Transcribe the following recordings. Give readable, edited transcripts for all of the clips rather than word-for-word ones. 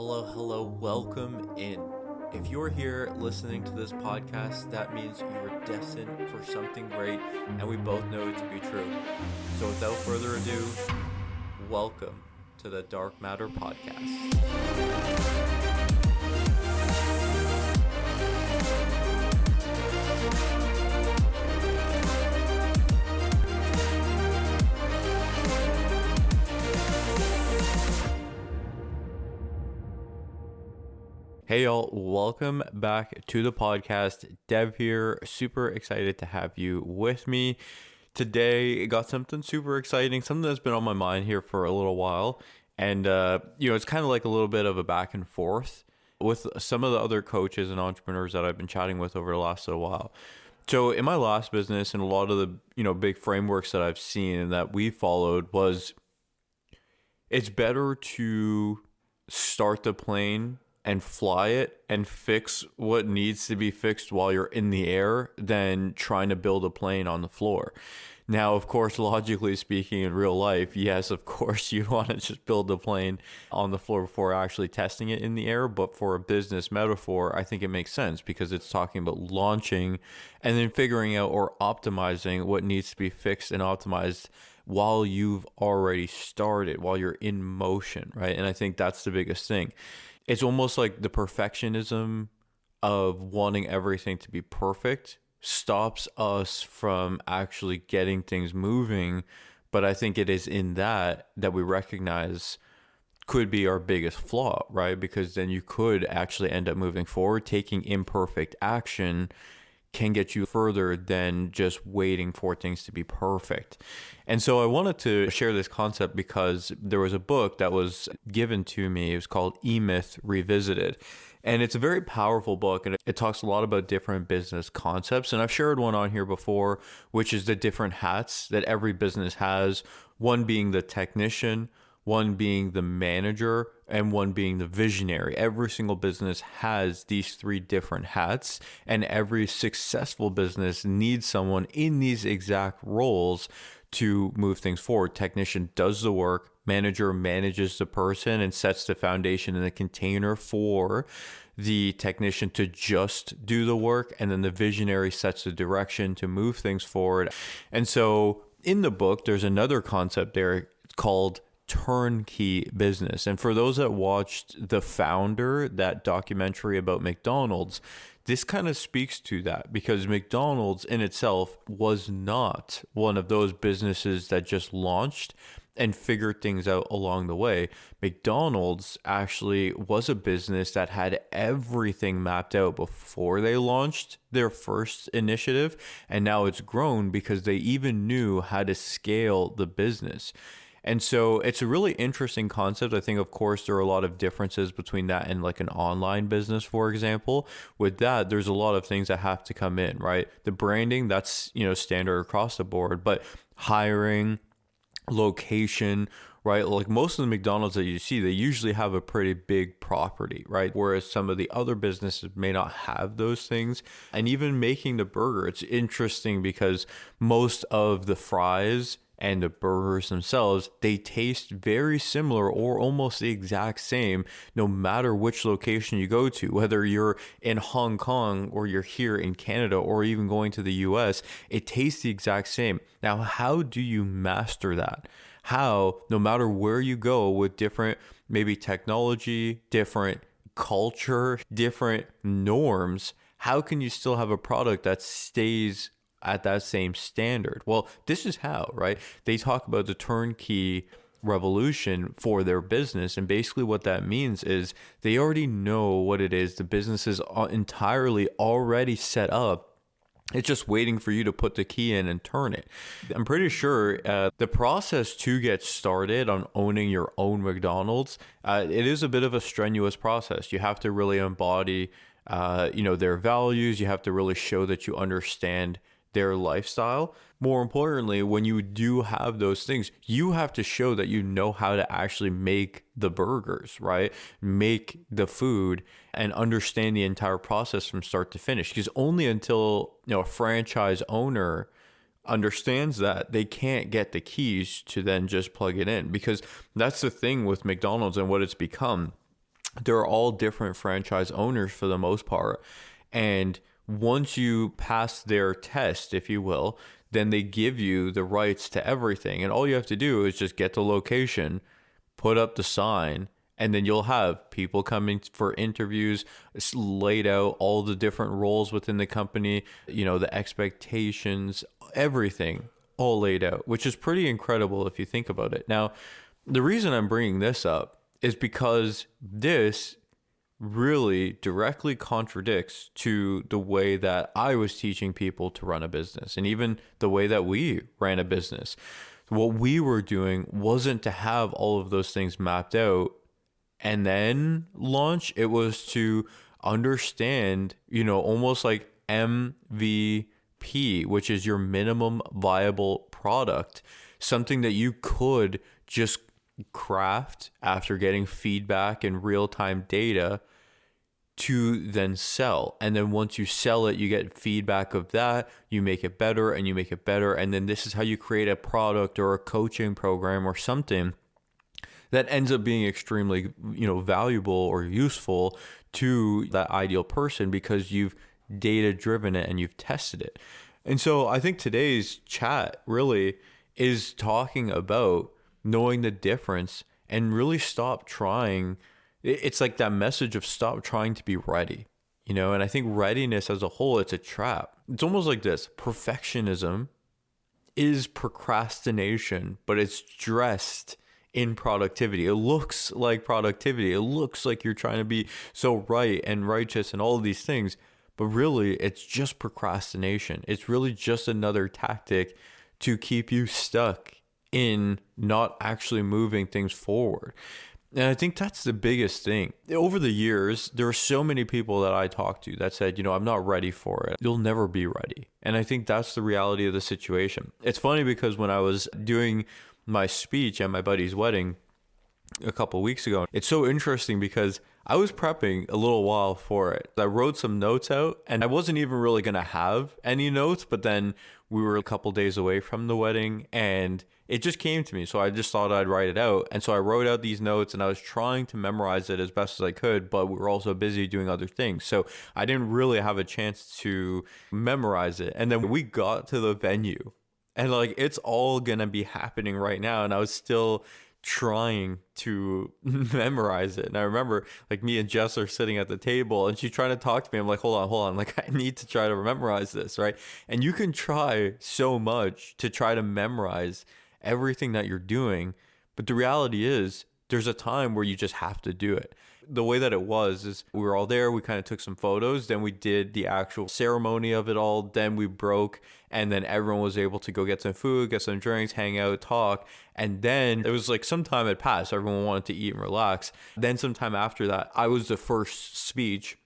Hello, welcome in. If you're here listening to this podcast, that means you are destined for something great, and we both know it to be true. So without further ado, welcome to the Dark Matter Podcast. Hey y'all, welcome back to the podcast. Dev here, super excited to have you with me. Today, got something super exciting, something that's been on my mind here for a little while. And, it's kind of like a little bit of a back and forth with some of the other coaches and entrepreneurs that I've been chatting with over the last little while. So in my last business and a lot of the, big frameworks that I've seen and that we followed was it's better to start the plane and fly it and fix what needs to be fixed while you're in the air than trying to build a plane on the floor. Now, of course, logically speaking, in real life, yes, of course, you want to just build the plane on the floor before actually testing it in the air. But for a business metaphor, I think it makes sense because it's talking about launching and then figuring out or optimizing what needs to be fixed and optimized while you've already started, while you're in motion, right? And I think that's the biggest thing. It's almost like the perfectionism of wanting everything to be perfect stops us from actually getting things moving. But I think it is in that we recognize could be our biggest flaw, right? Because then you could actually end up moving forward. Taking imperfect action can get you further than just waiting for things to be perfect. And so I wanted to share this concept because there was a book that was given to me. It was called E-Myth Revisited. And it's a very powerful book, and it talks a lot about different business concepts. And I've shared one on here before, which is the different hats that every business has, one being the technician, one being the manager, and one being the visionary. Every single business has these three different hats, and every successful business needs someone in these exact roles to move things forward. Technician does the work, manager manages the person and sets the foundation and the container for the technician to just do the work, and then the visionary sets the direction to move things forward. And so in the book, there's another concept there called turnkey business. And for those that watched The Founder, that documentary about McDonald's, this kind of speaks to that, because McDonald's in itself was not one of those businesses that just launched and figured things out along the way. McDonald's actually was a business that had everything mapped out before they launched their first initiative. And now it's grown because they even knew how to scale the business. And so it's a really interesting concept. I think, of course, there are a lot of differences between that and like an online business, for example. With that, there's a lot of things that have to come in, right? The branding, that's, standard across the board, but hiring, location, right? Like most of the McDonald's that you see, they usually have a pretty big property, right? Whereas some of the other businesses may not have those things. And even making the burger, it's interesting because most of the fries and the burgers themselves, they taste very similar or almost the exact same, no matter which location you go to. Whether you're in Hong Kong or you're here in Canada or even going to the US, it tastes the exact same. Now, how do you master that? How, no matter where you go with different, maybe technology, different culture, different norms, how can you still have a product that stays at that same standard? Well, this is how, right? They talk about the turnkey revolution for their business. And basically what that means is they already know what it is. The business is entirely already set up. It's just waiting for you to put the key in and turn it. I'm pretty sure the process to get started on owning your own McDonald's, it is a bit of a strenuous process. You have to really embody, their values. You have to really show that you understand their lifestyle. More importantly, when you do have those things, you have to show that you know how to actually make the burgers, right? Make the food and understand the entire process from start to finish. Because only until, a franchise owner understands that, they can't get the keys to then just plug it in. Because that's the thing with McDonald's and what it's become. they're all different franchise owners for the most part. And once you pass their test, if you will, then they give you the rights to everything. And all you have to do is just get the location, put up the sign, and then you'll have people coming for interviews. It's laid out all the different roles within the company, the expectations, everything all laid out, which is pretty incredible if you think about it. Now, the reason I'm bringing this up is because this really directly contradicts to the way that I was teaching people to run a business, and even the way that we ran a business. What we were doing wasn't to have all of those things mapped out and then launch. It was to understand, almost like MVP, which is your minimum viable product, something that you could just craft after getting feedback and real-time data to then sell. And then once you sell it, you get feedback of that, you make it better and you make it better. And then this is how you create a product or a coaching program or something that ends up being extremely, valuable or useful to that ideal person because you've data driven it and you've tested it. And so I think today's chat really is talking about knowing the difference and really stop trying. It's like that message of stop trying to be ready, and I think readiness as a whole, it's a trap. It's almost like this. Perfectionism is procrastination, but it's dressed in productivity. It looks like productivity. It looks like you're trying to be so right and righteous and all of these things, but really it's just procrastination. It's really just another tactic to keep you stuck in not actually moving things forward. And I think that's the biggest thing. Over the years, there are so many people that I talked to that said, I'm not ready for it. You'll never be ready. And I think that's the reality of the situation. It's funny because when I was doing my speech at my buddy's wedding a couple of weeks ago, it's so interesting because I was prepping a little while for it. I wrote some notes out and I wasn't even really going to have any notes, but then we were a couple days away from the wedding and it just came to me. So I just thought I'd write it out. And so I wrote out these notes and I was trying to memorize it as best as I could, but we were also busy doing other things. So I didn't really have a chance to memorize it. And then we got to the venue and it's all going to be happening right now. And I was still trying to memorize it. And I remember me and Jess are sitting at the table and she's trying to talk to me. I'm like, hold on. I need to try to memorize this. Right. And you can try so much to try to memorize everything that you're doing. But the reality is there's a time where you just have to do it. The way that it was is we were all there. We kind of took some photos. Then we did the actual ceremony of it all. Then we broke. And then everyone was able to go get some food, get some drinks, hang out, talk. And then it was some time had passed. Everyone wanted to eat and relax. Then sometime after that, I was the first speech.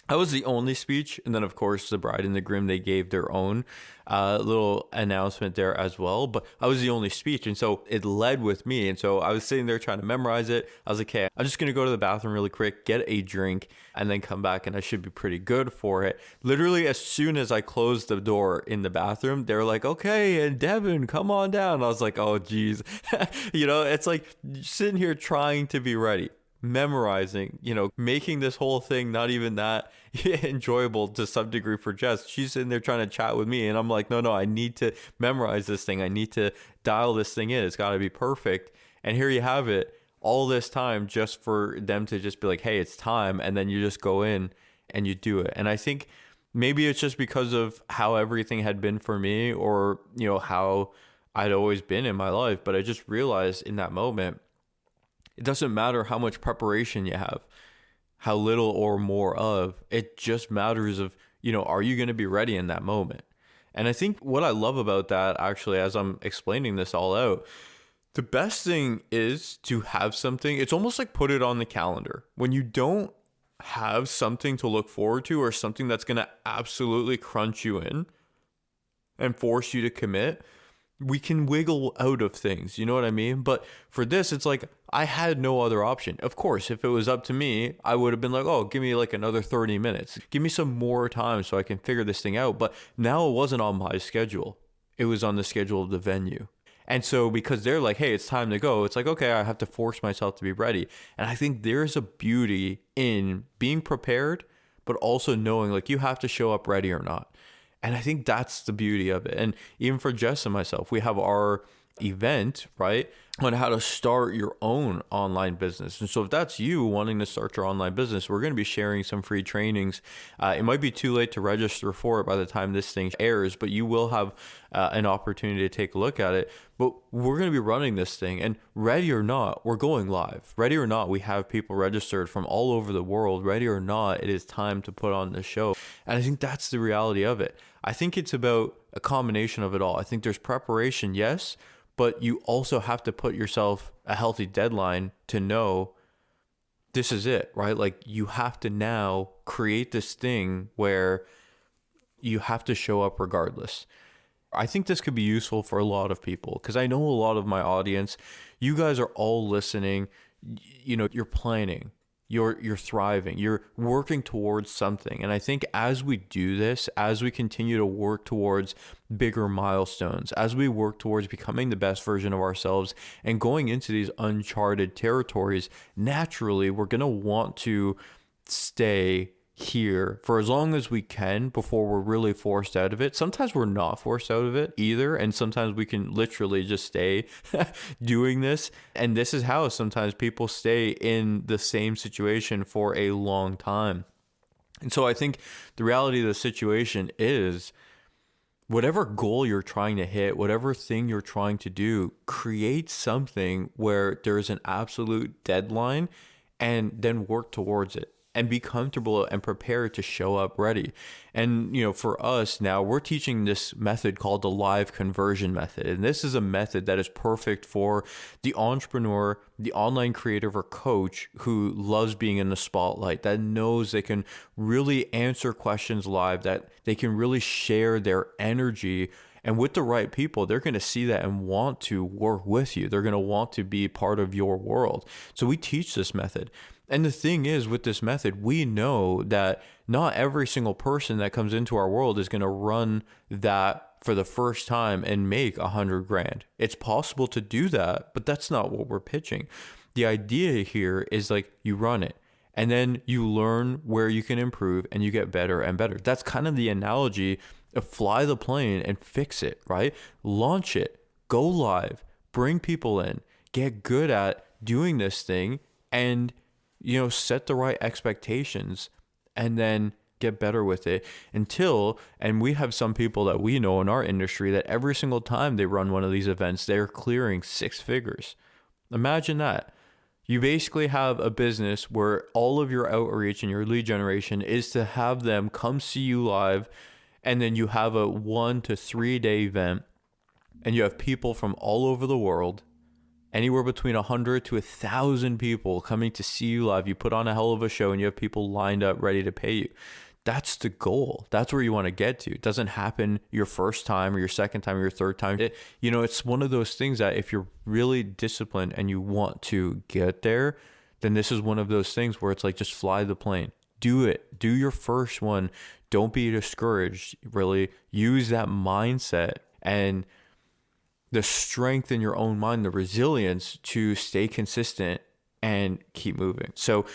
I was the only speech. And then, of course, the bride and the groom, they gave their own little announcement there as well. But I was the only speech. And so it led with me. And so I was sitting there trying to memorize it. I was like, okay, I'm just going to go to the bathroom really quick, get a drink, and then come back. And I should be pretty good for it. Literally, as soon as I closed the door in the bathroom, they were like, okay, and Devin, come on down. I was like, oh, geez. It's like sitting here trying to be ready, memorizing, making this whole thing not even that enjoyable to some degree for Jess. She's sitting there trying to chat with me and I'm like, no, I need to memorize this thing. I need to dial this thing in. It's got to be perfect. And here you have it, all this time just for them to just be like, hey, it's time. And then you just go in and you do it. And I think maybe it's just because of how everything had been for me or, how I'd always been in my life. But I just realized in that moment, it doesn't matter how much preparation you have, how little or more of, it just matters of, are you going to be ready in that moment? And I think what I love about that, actually, as I'm explaining this all out, the best thing is to have something. It's almost like put it on the calendar. When you don't have something to look forward to or something that's going to absolutely crunch you in and force you to commit, we can wiggle out of things, you know what I mean? But for this, it's like I had no other option. Of course, if it was up to me, I would have been like, oh, give me another 30 minutes. Give me some more time so I can figure this thing out. But now it wasn't on my schedule. It was on the schedule of the venue. And so because they're like, hey, it's time to go, it's like, okay, I have to force myself to be ready. And I think there's a beauty in being prepared, but also knowing like you have to show up ready or not. And I think that's the beauty of it. And even for Jess and myself, we have our event, right, on how to start your own online business. And so if that's you wanting to start your online business, we're going to be sharing some free trainings. It might be too late to register for it by the time this thing airs, but you will have an opportunity to take a look at it. But we're going to be running this thing, and ready or not, we're going live. Ready or not, we have people registered from all over the world. Ready or not, it is time to put on the show. And I think that's the reality of it. I think it's about a combination of it all. I think there's preparation, yes, but you also have to put yourself a healthy deadline to know this is it, right? Like you have to now create this thing where you have to show up regardless. I think this could be useful for a lot of people because I know a lot of my audience, you guys are all listening, you know, you're planning. You're thriving, you're working towards something. And I think as we do this, as we continue to work towards bigger milestones, as we work towards becoming the best version of ourselves and going into these uncharted territories, naturally, we're going to want to stay here for as long as we can before we're really forced out of it. Sometimes we're not forced out of it either, and sometimes we can literally just stay doing this. And this is how sometimes people stay in the same situation for a long time. And so I think the reality of the situation is whatever goal you're trying to hit, whatever thing you're trying to do, create something where there's an absolute deadline and then work towards it. And be comfortable and prepared to show up ready. And, you know, for us now, we're teaching this method called the live conversion method. And this is a method that is perfect for the entrepreneur, the online creator or coach who loves being in the spotlight, that knows they can really answer questions live, that they can really share their energy. And with the right people, they're going to see that and want to work with you. They're going to want to be part of your world. So we teach this method. And the thing is, with this method, we know that not every single person that comes into our world is going to run that for the first time and make 100 grand. It's possible to do that, but that's not what we're pitching. The idea here is like you run it and then you learn where you can improve and you get better and better. That's kind of the analogy of fly the plane and fix it, right? Launch it, go live, bring people in, get good at doing this thing, and you know, set the right expectations and then get better with it until, and we have some people that we know in our industry that every single time they run one of these events, they're clearing 6 figures. Imagine that. You basically have a business where all of your outreach and your lead generation is to have them come see you live, and then you have a 1 to 3 day event and you have people from all over the world, anywhere between 100 to 1,000 people coming to see you live. You put on a hell of a show and you have people lined up ready to pay you. That's the goal. That's where you want to get to. It doesn't happen your first time or your second time or your third time. It's one of those things that if you're really disciplined and you want to get there, then this is one of those things where it's like, just fly the plane. Do it. Do your first one. Don't be discouraged. Really use that mindset and the strength in your own mind, the resilience to stay consistent and keep moving. So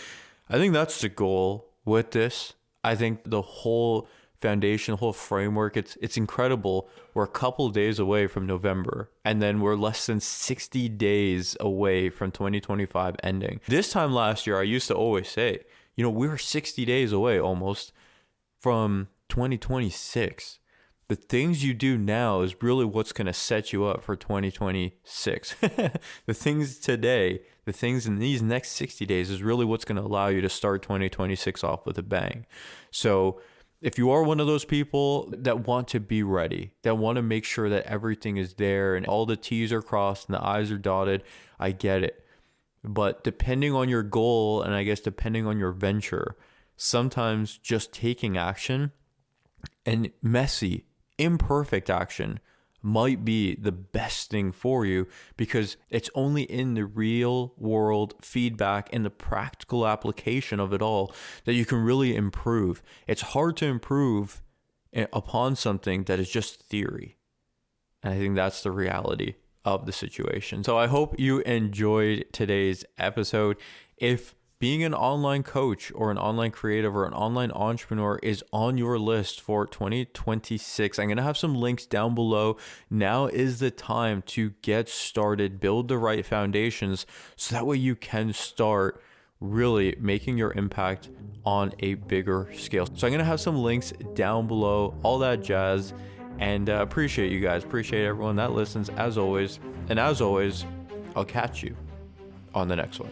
I think that's the goal with this. I think the whole foundation, the whole framework, it's incredible. We're a couple of days away from November, and then we're less than 60 days away from 2025 ending. This time last year, I used to always say, you know, we were 60 days away almost from 2026. The things you do now is really what's going to set you up for 2026. The things today, the things in these next 60 days is really what's going to allow you to start 2026 off with a bang. So if you are one of those people that want to be ready, that want to make sure that everything is there and all the T's are crossed and the I's are dotted, I get it. But depending on your goal, and I guess depending on your venture, sometimes just taking action and messy, imperfect action might be the best thing for you, because it's only in the real world feedback and the practical application of it all that you can really improve. It's hard to improve upon something that is just theory. And I think that's the reality of the situation. So I hope you enjoyed today's episode. If being an online coach or an online creative or an online entrepreneur is on your list for 2026, I'm going to have some links down below. Now is the time to get started, build the right foundations so that way you can start really making your impact on a bigger scale. So I'm going to have some links down below, all that jazz. And appreciate you guys. Appreciate everyone that listens as always. And as always, I'll catch you on the next one.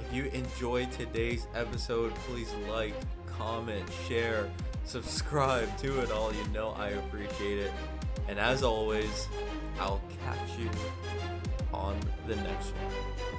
If you enjoyed today's episode, please like, comment, share, subscribe to it all. You know I appreciate it. And as always, I'll catch you on the next one.